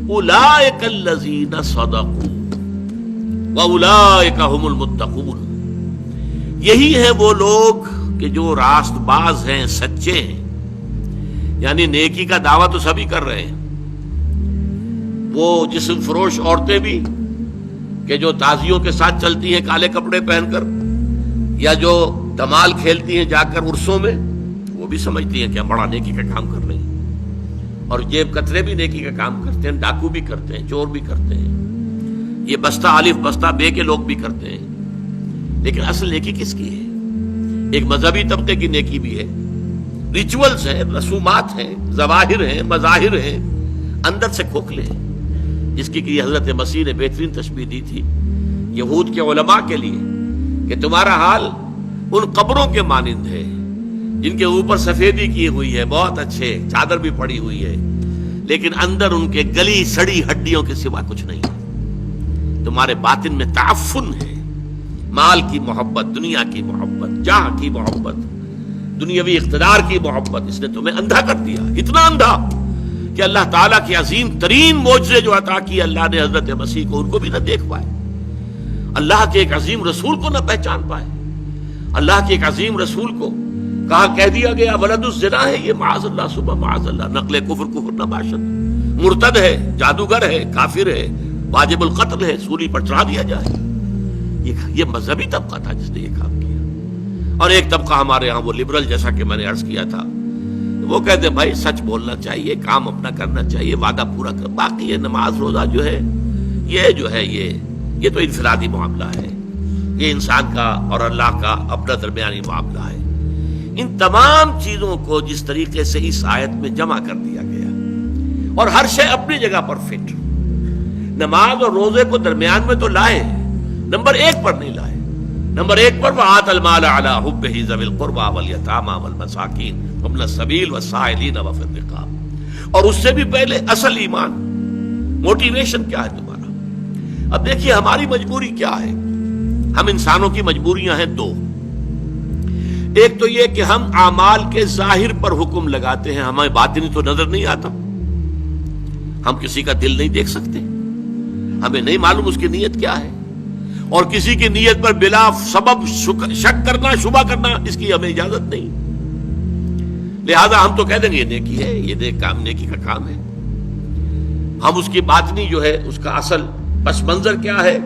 اولئک الذین صدقوا واولئک هم المتقون، یہی ہیں وہ لوگ کہ جو راست باز ہیں، سچے ہیں. یعنی نیکی کا دعویٰ تو سبھی کر رہے ہیں، وہ جسم فروش عورتیں بھی کہ جو تازیوں کے ساتھ چلتی ہیں کالے کپڑے پہن کر، یا جو دمال کھیلتی ہیں جا کر عرسوں میں، وہ بھی سمجھتی ہیں کہ ہم بڑا نیکی کا کام کر رہے ہیں. اور جیب کترے بھی نیکی کا کام کرتے ہیں، ڈاکو بھی کرتے ہیں، چور بھی کرتے ہیں، یہ بستہ الف بستہ بے کے لوگ بھی کرتے ہیں. لیکن اصل نیکی کس کی ہے؟ ایک مذہبی طبقے کی نیکی بھی ہے، ریچولز ہیں، رسومات ہیں، ظواہر ہیں، مظاہر ہیں، اندر سے کھوکھلے ہیں، جس کی حضرت مسیح نے بہترین تشبیہ دی تھی یہود کے علماء کے لیے کہ تمہارا حال ان قبروں کے مانند ہے جن کے اوپر سفیدی کی ہوئی ہے، بہت اچھے، چادر بھی پڑی ہوئی ہے، لیکن اندر ان کے گلی سڑی ہڈیوں کے سوا کچھ نہیں ہے. تمہارے باطن میں تعفن ہے، مال کی محبت، دنیا کی محبت، جاہ کی محبت، دنیاوی اقتدار کی محبت. اس نے تمہیں اندھا کر دیا، اتنا اندھا کہ اللہ تعالیٰ کے عظیم ترین معجزے جو عطا کیے اللہ نے حضرت مسیح کو، ان کو بھی نہ دیکھ پائے، اللہ کے ایک عظیم رسول کو نہ پہچان پائے. اللہ کے ایک عظیم رسول کو کہا، کہہ دیا گیا ولد الزنا ہے یہ، معاذ اللہ صبح معاذ اللہ، نقل کفر نہ باشد، مرتد ہے، جادوگر ہے، کافر ہے، واجب القتل ہے، سولی پر چڑھا دیا جائے. یہ مذہبی طبقہ تھا جس نے یہ کام کیا. اور ایک طبقہ ہمارے ہاں وہ لبرل، جیسا کہ میں نے عرض کیا تھا، وہ کہتے ہیں بھائی سچ بولنا چاہیے، کام اپنا کرنا چاہیے، وعدہ پورا کر، باقی یہ نماز روزہ جو ہے یہ تو انفرادی معاملہ ہے، یہ انسان کا اور اللہ کا اپنا درمیانی معاملہ ہے. ان تمام چیزوں کو جس طریقے سے اس آیت میں جمع کر دیا گیا، اور ہر شے اپنی جگہ پر فٹ. نماز اور روزے کو درمیان میں تو لائے، نمبر ایک پر نہیں لائے. نمبر ایک پر وَآتَ الْمَالَ عَلَىٰ حُبِّهِ ذَوِي الْقُرْبَىٰ وَالْيَتَامَىٰ وَالْمَسَاكِينِ وَابْنَ السَّبِيلِ وَالسَّائِلِينَ وَفِي الرِّقَابِ. اور اس سے بھی پہلے اصل ایمان، موٹیویشن کیا ہے تمہارا؟ اب دیکھیے ہماری مجبوری کیا ہے. ہم انسانوں کی مجبوریاں ہیں دو. ایک تو یہ کہ ہم اعمال کے ظاہر پر حکم لگاتے ہیں، ہمیں باطنی تو نظر نہیں آتا، ہم کسی کا دل نہیں دیکھ سکتے، ہمیں نہیں معلوم اس کی نیت کیا ہے، اور کسی کی نیت پر بلا سبب شک کرنا، شبہ کرنا، اس کی ہمیں اجازت نہیں. لہذا ہم تو کہہ دیں گے یہ نیکی ہے، یہ کام نیکی کا کام ہے. ہم اس کی باطنی جو ہے، اس کا اصل پس منظر کیا ہے،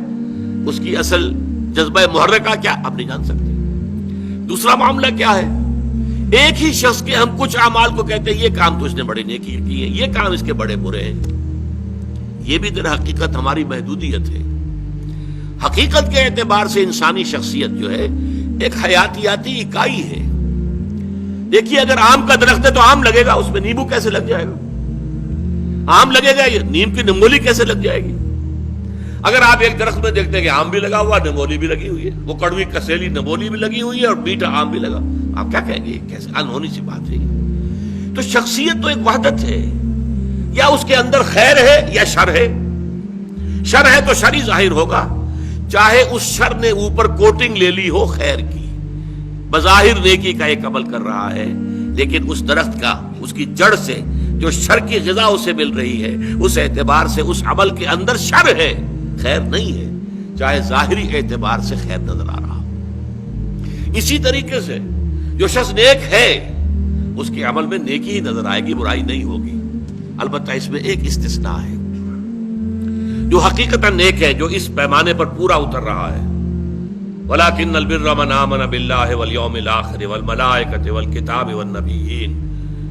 اس کی اصل جذبہ محرکہ کیا، ہم نہیں جان سکتے. دوسرا معاملہ کیا ہے، ایک ہی شخص کے ہم کچھ اعمال کو کہتے ہیں یہ کام تو اس نے بڑی نیکی کی ہے، یہ کام اس کے بڑے برے ہیں. یہ بھی در حقیقت ہماری محدودیت ہے. حقیقت کے اعتبار سے انسانی شخصیت جو ہے ایک حیاتیاتی اکائی ہے. دیکھیے اگر آم کا درخت ہے تو آم لگے گا، اس میں نیمبو کیسے لگ جائے گا؟ آم لگے گا، نیم کی نمولی کیسے لگ جائے گی؟ اگر آپ ایک درخت میں دیکھتے ہیں کہ آم بھی لگا ہوا، نمولی بھی لگی ہوئی ہے، وہ کڑوی کسیلی نمولی بھی لگی ہوئی ہے اور میٹھا آم بھی لگا، آپ کیا کہیں گے؟ کیسے انہونی سی بات ہے. تو شخصیت تو ایک وحدت ہے، یا اس کے اندر خیر ہے یا شر ہے. شر ہے تو شر ہی ظاہر ہوگا، چاہے اس شر نے اوپر کوٹنگ لے لی ہو خیر کی، بظاہر نیکی کا ایک عمل کر رہا ہے، لیکن اس درخت کا، اس کی جڑ سے جو شر کی غذا اسے مل رہی ہے، اس اعتبار سے اس عمل کے اندر شر ہے، خیر نہیں ہے، چاہے ظاہری اعتبار سے خیر نظر آ رہا. اسی طریقے سے جو شخص نیک ہے اس کے عمل میں نیکی ہی نظر آئے گی، برائی نہیں ہوگی. البتہ اس میں ایک استثناء ہے، جو حقیقتاً نیک ہے، جو اس پیمانے پر پورا اتر رہا ہے. وَلَٰكِنَّ الْبِرَّ مَنْ آمَنَ بِاللَّهِ وَالْيَوْمِ الْآخِرِ وَالْمَلَائِكَةِ وَالْكِتَابِ وَالنَّبِيِّينَ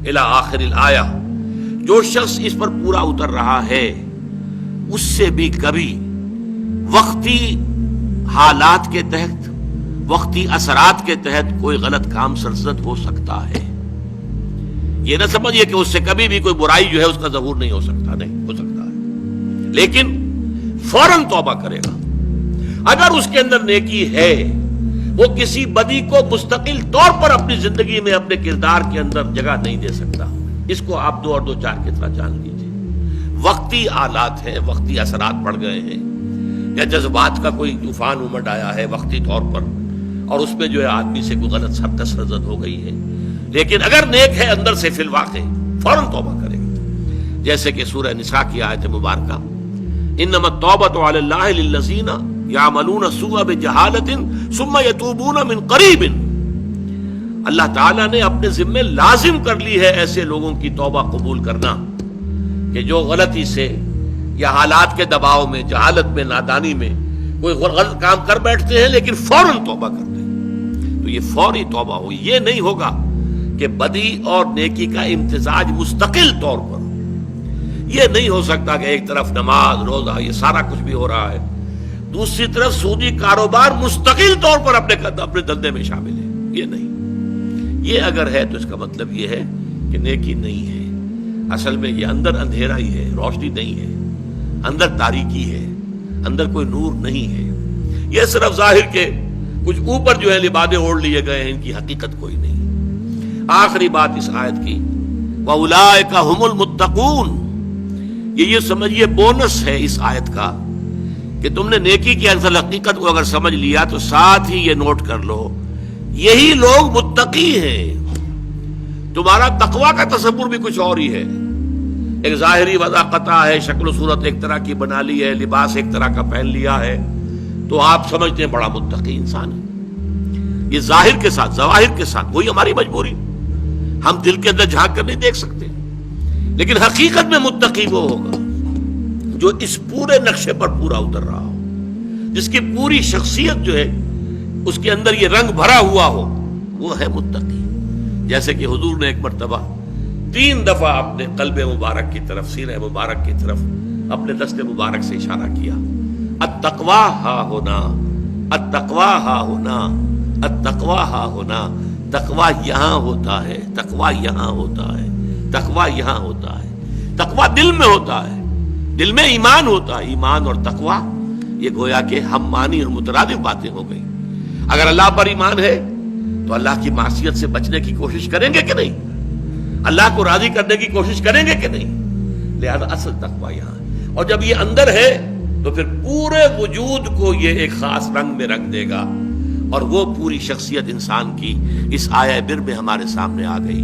إِلَىٰ آخِرِ الْآيَةِ. جو شخص اس پر پورا اتر رہا ہے اس سے بھی کبھی وقتی حالات کے تحت، وقتی اثرات کے تحت کوئی غلط کام سرزد ہو سکتا ہے. یہ نہ سمجھیے کہ اس سے کبھی بھی کوئی برائی جو ہے اس کا ظہور نہیں ہو سکتا، نہیں ہو سکتا ہے، لیکن فوراً توبہ کرے گا. اگر اس کے اندر نیکی ہے، وہ کسی بدی کو مستقل طور پر اپنی زندگی میں، اپنے کردار کے اندر جگہ نہیں دے سکتا. اس کو آپ 2 اور 2 4 کی طرح جان لیجیے. وقتی آلات ہیں، وقتی اثرات پڑ گئے ہیں، یا جذبات کا کوئی طوفان امڈ آیا ہے وقتی طور پر، اور اس میں جو ہے آدمی سے کوئی غلط حرکت سرزد ہو گئی ہے، لیکن اگر نیک ہے اندر سے فی الواقع فوراً توبہ کرے گا. جیسے کہ سورہ نساء کی آیت مبارکہ انما التوبۃ علی اللہ للذین یعملون السوء بجہالۃ ثم یتوبون من قریب، اللہ تعالیٰ نے اپنے ذمے لازم کر لی ہے ایسے لوگوں کی توبہ قبول کرنا کہ جو غلطی سے یا حالات کے دباؤ میں، جہالت میں، نادانی میں کوئی غلط کام کر بیٹھتے ہیں لیکن فوراً توبہ کرتے ہیں، تو یہ فوری توبہ ہو. یہ نہیں ہوگا کہ بدی اور نیکی کا امتزاج مستقل طور پر. یہ نہیں ہو سکتا کہ ایک طرف نماز، روزہ، یہ سارا کچھ بھی ہو رہا ہے، دوسری طرف سودی کاروبار مستقل طور پر اپنے دھندے میں شامل ہے. یہ نہیں. یہ اگر ہے تو اس کا مطلب یہ ہے کہ نیکی نہیں ہے. اصل میں یہ اندر اندھیرا ہی ہے، روشنی نہیں ہے، اندر تاریکی ہے، اندر کوئی نور نہیں ہے. یہ صرف ظاہر کے کچھ اوپر جو ہے لبادے اوڑھ لیے گئے ہیں، ان کی حقیقت کوئی نہیں. آخری بات اس آیت کی وَأُولَٰئِكَ هُمُ الْمُتَّقُونَ، یہ سمجھیے بونس ہے اس آیت کا کہ تم نے نیکی کی اصل حقیقت کو اگر سمجھ لیا تو ساتھ ہی یہ نوٹ کر لو یہی لوگ متقی ہیں. تمہارا تقویٰ کا تصور بھی کچھ اور ہی ہے. ایک ظاہری وضاقتہ ہے، شکل و صورت ایک طرح کی بنا لی ہے، لباس ایک طرح کا پہن لیا ہے تو آپ سمجھتے ہیں بڑا متقی انسان ہے. یہ ظاہر کے ساتھ، ظواہر کے ساتھ، وہی ہماری مجبوری. ہم دل کے اندر جھانک کر نہیں دیکھ سکتے، لیکن حقیقت میں متقی وہ ہوگا جو اس پورے نقشے پر پورا اتر رہا ہو، جس کی پوری شخصیت جو ہے اس کے اندر یہ رنگ بھرا ہوا ہو، وہ ہے متقی. جیسے کہ حضور نے ایک مرتبہ 3 دفعہ اپنے قلب مبارک کی طرف، سینہ مبارک کی طرف اپنے دست مبارک سے اشارہ کیا. التقویٰ ہا ہونا، التقویٰ ہا ہونا، التقویٰ ہا ہونا. تقویٰ یہاں ہوتا ہے، تقویٰ یہاں ہوتا ہے، تقویٰ یہاں ہوتا ہے. تقویٰ دل میں ہوتا ہے، دل میں ایمان ہوتا ہے. ایمان اور تقویٰ یہ گویا کہ ہم معنی اور مترادف باتیں ہو گئی. اگر اللہ پر ایمان ہے تو اللہ کی معصیت سے بچنے کی کوشش کریں گے کہ نہیں؟ اللہ کو راضی کرنے کی کوشش کریں گے کہ نہیں؟ لہذا اصل تقویٰ یہاں ہے. اور جب یہ اندر ہے تو پھر پورے وجود کو یہ ایک خاص رنگ میں رکھ دے گا، اور وہ پوری شخصیت انسان کی اس آیہ بر میں ہمارے سامنے آ گئی.